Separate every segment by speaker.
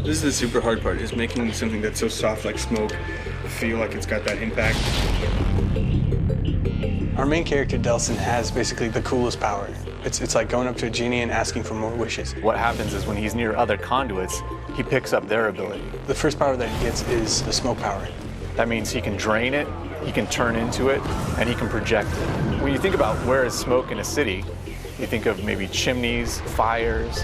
Speaker 1: This is the super hard part, is making something that's so soft like smoke feel like it's got that impact. Our main character, Delson, has basically the coolest power. It's like going up to a genie and asking for more wishes.
Speaker 2: What happens is when he's near other conduits, he picks up their ability.
Speaker 1: The first power that he gets is the smoke power.
Speaker 2: That means he can drain it, he can turn into it, and he can project it. When you think about where is smoke in a city, you think of maybe chimneys, fires.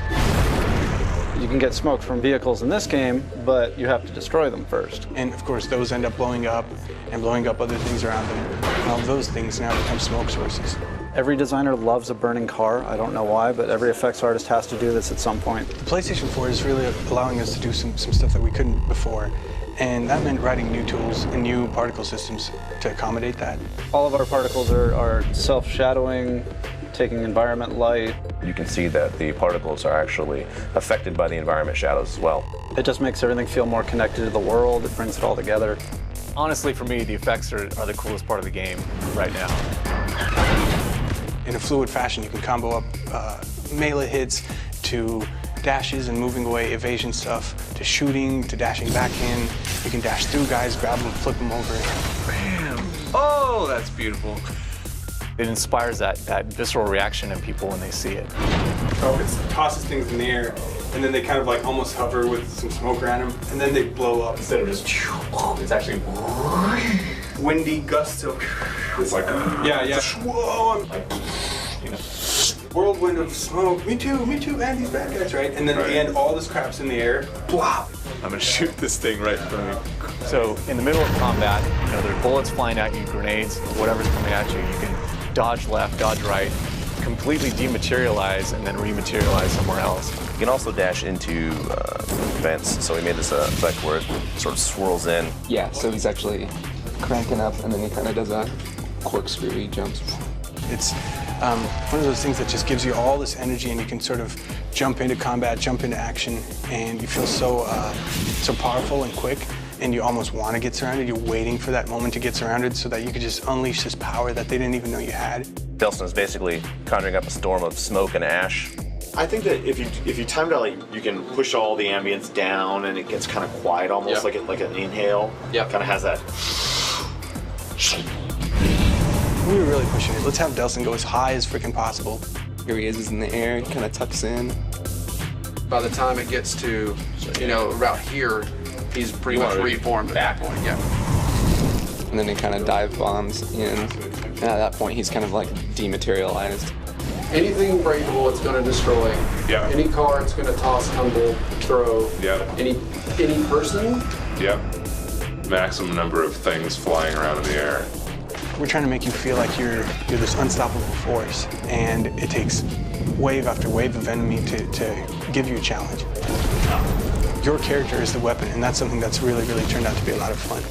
Speaker 3: You can get smoke from vehicles in this game, but you have to destroy them first.
Speaker 1: And of course, those end up blowing up and blowing up other things around them. And all of those things now become smoke sources.
Speaker 3: Every designer loves a burning car. I don't know why, but every effects artist has to do this at some point.
Speaker 1: The PlayStation 4 is really allowing us to do some stuff that we couldn't before. And that meant writing new tools and new particle systems to accommodate that.
Speaker 3: All of our particles are self-shadowing, taking environment light.
Speaker 4: You can see that the particles are actually affected by the environment shadows as well.
Speaker 3: It just makes everything feel more connected to the world. It brings it all together.
Speaker 2: Honestly, for me, the effects are the coolest part of the game right now.
Speaker 1: In a fluid fashion, you can combo up melee hits to dashes and moving away, evasion stuff, to shooting, to dashing back in. You can dash through guys, grab them, flip them over.
Speaker 5: Bam! Oh, that's beautiful.
Speaker 2: It inspires that visceral reaction in people when they see it.
Speaker 1: So it tosses things in the air, and then they kind of like almost hover with some smoke around them, and then they blow up. Instead of just, it's actually windy gusts of. It's like, yeah. Whoa, I'm like, you know, whirlwind of smoke. Me too, and these bad guys, right? And then at the end, all this crap's in the air. Blah.
Speaker 5: I'm gonna shoot this thing right in front of me.
Speaker 2: So in the middle of combat, you know, there are bullets flying at you, grenades, whatever's coming at you. You can dodge left, dodge right, completely dematerialize, and then rematerialize somewhere else.
Speaker 4: You can also dash into vents, so we made this effect where it sort of swirls in.
Speaker 6: Yeah, so he's actually cranking up, and then he kind of does a corkscrew, he jumps.
Speaker 1: It's one of those things that just gives you all this energy, and you can sort of jump into combat, jump into action, and you feel so powerful and quick, and you almost want to get surrounded. You're waiting for that moment to get surrounded so that you could just unleash this power that they didn't even know you had.
Speaker 4: Delson is basically conjuring up a storm of smoke and ash.
Speaker 7: I think that if you time it out, like, you can push all the ambience down, and it gets kind of quiet, almost like an inhale. Yeah, kind of has that.
Speaker 1: We were really pushing it. Let's have Delson go as high as freaking possible.
Speaker 6: Here he is in the air, he kind of tucks in.
Speaker 8: By the time it gets to, you know, about here, he's pretty much reformed at that point, yeah.
Speaker 6: And then he kind of dive bombs in. And at that point, he's kind of like dematerialized.
Speaker 8: Anything breakable, it's going to destroy.
Speaker 5: Yeah.
Speaker 8: Any car, it's going to toss, tumble, throw.
Speaker 5: Yeah.
Speaker 8: Any person.
Speaker 5: Yep. Maximum number of things flying around in the air.
Speaker 1: We're trying to make you feel like you're this unstoppable force, and it takes wave after wave of enemy to give you a challenge. Your character is the weapon, and that's something that's really, really turned out to be a lot of fun.